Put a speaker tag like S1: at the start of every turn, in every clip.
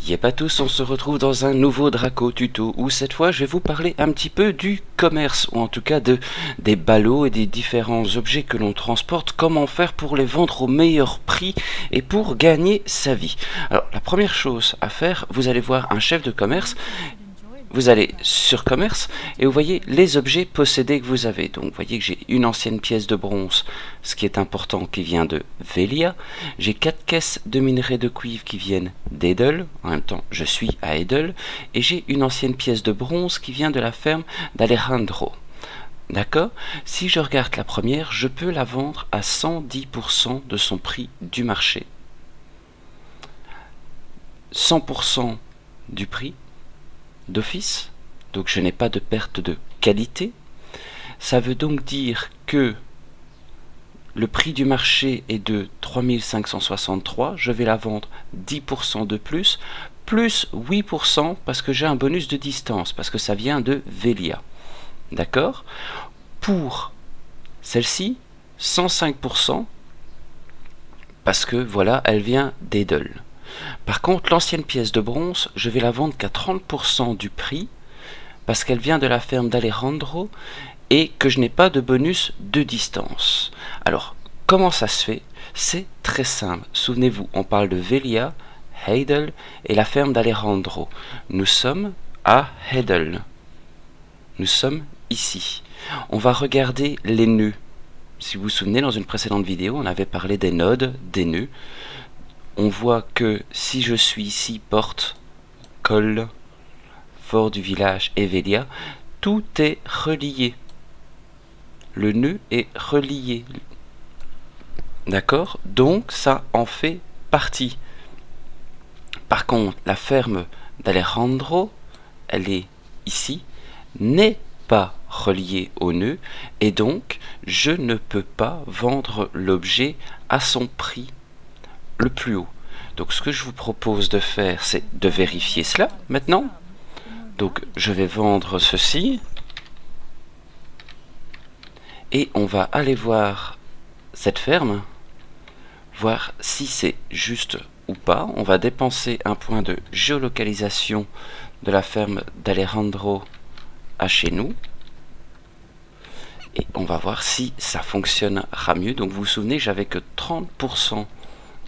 S1: Yep à tous, on se retrouve dans un nouveau Draco tuto où cette fois je vais vous parler un petit peu du commerce ou en tout cas des ballots et des différents objets que l'on transporte, comment faire pour les vendre au meilleur prix et pour gagner sa vie. Alors la première chose à faire, vous allez voir un chef de commerce. Vous allez sur commerce et vous voyez les objets possédés que vous avez. Donc vous voyez que j'ai une ancienne pièce de bronze, ce qui est important, qui vient de Velia. J'ai 4 caisses de minerais de cuivre qui viennent d'Edel. En même temps, je suis à Edel. Et j'ai une ancienne pièce de bronze qui vient de la ferme d'Alejandro. D'accord? Si je regarde la première, je peux la vendre à 110% de son prix du marché. 100% du prix d'office, donc je n'ai pas de perte de qualité. Ça veut donc dire que le prix du marché est de 3563, je vais la vendre 10% de plus 8% parce que j'ai un bonus de distance, parce que ça vient de Velia. D'accord? Pour celle-ci, 105%, parce que voilà, elle vient d'Edel. Par contre, l'ancienne pièce de bronze, je vais la vendre qu'à 30% du prix, parce qu'elle vient de la ferme d'Alejandro, et que je n'ai pas de bonus de distance. Alors, comment ça se fait? C'est très simple. Souvenez-vous, on parle de Velia, Heidel et la ferme d'Alejandro. Nous sommes à Heidel. Nous sommes ici. On va regarder les nœuds. Si vous vous souvenez, dans une précédente vidéo, on avait parlé des nodes, des nœuds. On voit que si je suis ici, porte, col, fort du village et Velia, tout est relié. Le nœud est relié. D'accord? Donc ça en fait partie. Par contre, la ferme d'Alejandro, elle est ici, n'est pas reliée au nœud, et donc je ne peux pas vendre l'objet à son prix le plus haut. Donc ce que je vous propose de faire, c'est de vérifier cela maintenant. Donc je vais vendre ceci. Et on va aller voir cette ferme, voir si c'est juste ou pas. On va dépenser un point de géolocalisation de la ferme d'Alejandro à chez nous. Et on va voir si ça fonctionnera mieux. Donc vous vous souvenez, j'avais que 30%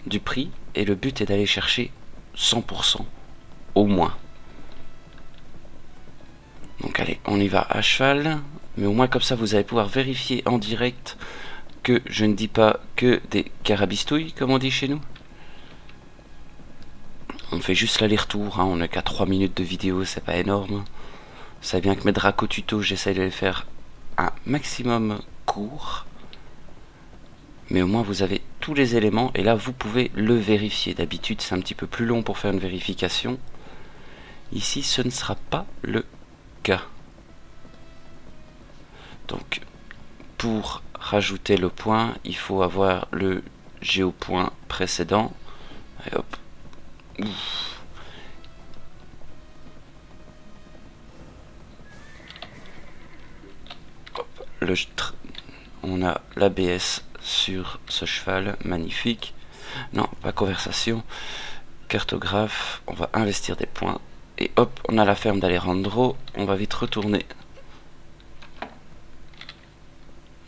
S1: du prix et le but est d'aller chercher 100% au moins. Donc allez, on y va à cheval, mais au moins comme ça vous allez pouvoir vérifier en direct que je ne dis pas que des carabistouilles, comme on dit chez nous. On fait juste l'aller-retour, hein, on n'a qu'à 3 minutes de vidéo, c'est pas énorme. Vous savez bien que mes Draco tutos, j'essaie de les faire un maximum court. Mais au moins vous avez tous les éléments et là vous pouvez le vérifier. D'habitude c'est un petit peu plus long pour faire une vérification. Ici ce ne sera pas le cas. Donc pour rajouter le point, il faut avoir le géopoint précédent. Et hop. Hop. On a l'ABS sur ce cheval, magnifique. Non, pas conversation. Cartographe, on va investir des points. Et hop, on a la ferme d'Alejandro. On va vite retourner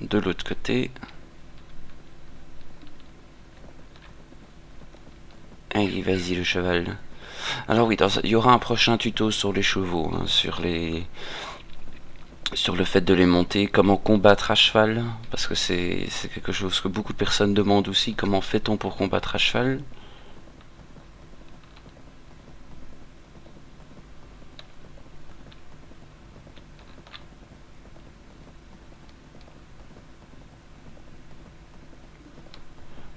S1: de l'autre côté. Allez, vas-y le cheval. Alors oui, il y aura un prochain tuto sur les chevaux, hein, sur le fait de les monter, comment combattre à cheval, parce que c'est quelque chose que beaucoup de personnes demandent aussi, comment fait-on pour combattre à cheval.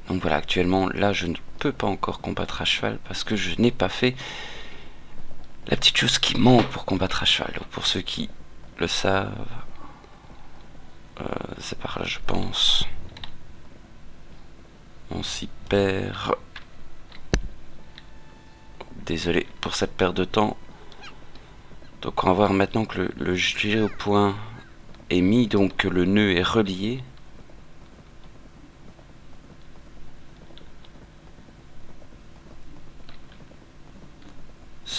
S1: Donc voilà, actuellement, là, je ne peux pas encore combattre à cheval parce que je n'ai pas fait la petite chose qui manque pour combattre à cheval. Donc pour ceux qui le savent, c'est par là, je pense. On s'y perd. Désolé pour cette perte de temps. Donc on va voir maintenant que le géopoint est mis, donc que le nœud est relié.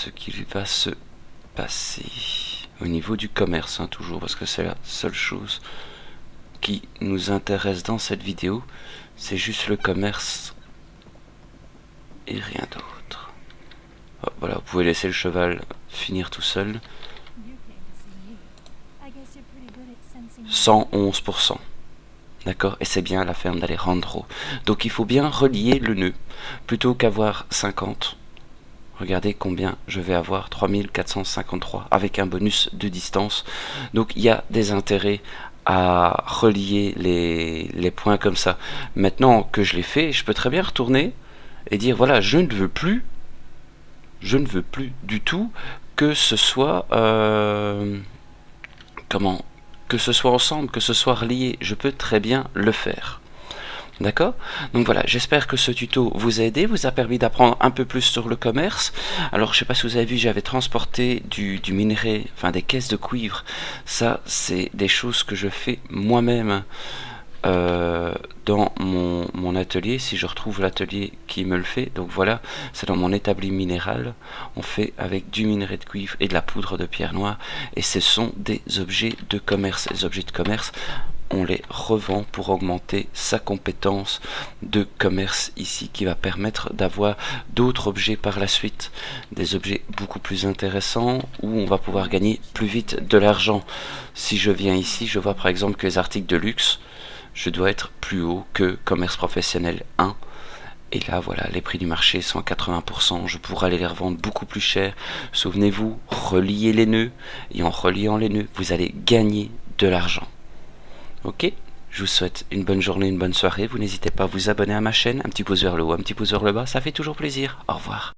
S1: ce qu'il va se passer au niveau du commerce, hein, toujours, parce que c'est la seule chose qui nous intéresse dans cette vidéo, c'est juste le commerce et rien d'autre. Oh, voilà, vous pouvez laisser le cheval finir tout seul. 111%. D'accord? Et c'est bien la ferme d'Alejandro. Donc il faut bien relier le nœud. Plutôt qu'avoir 50, regardez combien je vais avoir, 3453, avec un bonus de distance. Donc il y a des intérêts à relier les points comme ça. Maintenant que je l'ai fait, je peux très bien retourner et dire voilà, je ne veux plus du tout que ce soit que ce soit ensemble, que ce soit relié, je peux très bien le faire. D'accord? Donc voilà, j'espère que ce tuto vous a aidé, vous a permis d'apprendre un peu plus sur le commerce. Alors je sais pas si vous avez vu, j'avais transporté du minerai, enfin des caisses de cuivre. Ça, c'est des choses que je fais moi-même dans mon atelier, si je retrouve l'atelier qui me le fait. Donc voilà, c'est dans mon établi minéral. On fait avec du minerai de cuivre et de la poudre de pierre noire. Et ce sont des objets de commerce. Les objets de commerce, on les revend pour augmenter sa compétence de commerce ici, qui va permettre d'avoir d'autres objets par la suite, des objets beaucoup plus intéressants où on va pouvoir gagner plus vite de l'argent. Si je viens ici, je vois par exemple que les articles de luxe, je dois être plus haut que commerce professionnel 1. Et là, voilà, les prix du marché sont à 80%. Je pourrais aller les revendre beaucoup plus cher. Souvenez-vous, reliez les nœuds. Et en reliant les nœuds, vous allez gagner de l'argent. Ok? Je vous souhaite une bonne journée, une bonne soirée. Vous n'hésitez pas à vous abonner à ma chaîne. Un petit pouce vers le haut, un petit pouce vers le bas. Ça fait toujours plaisir. Au revoir.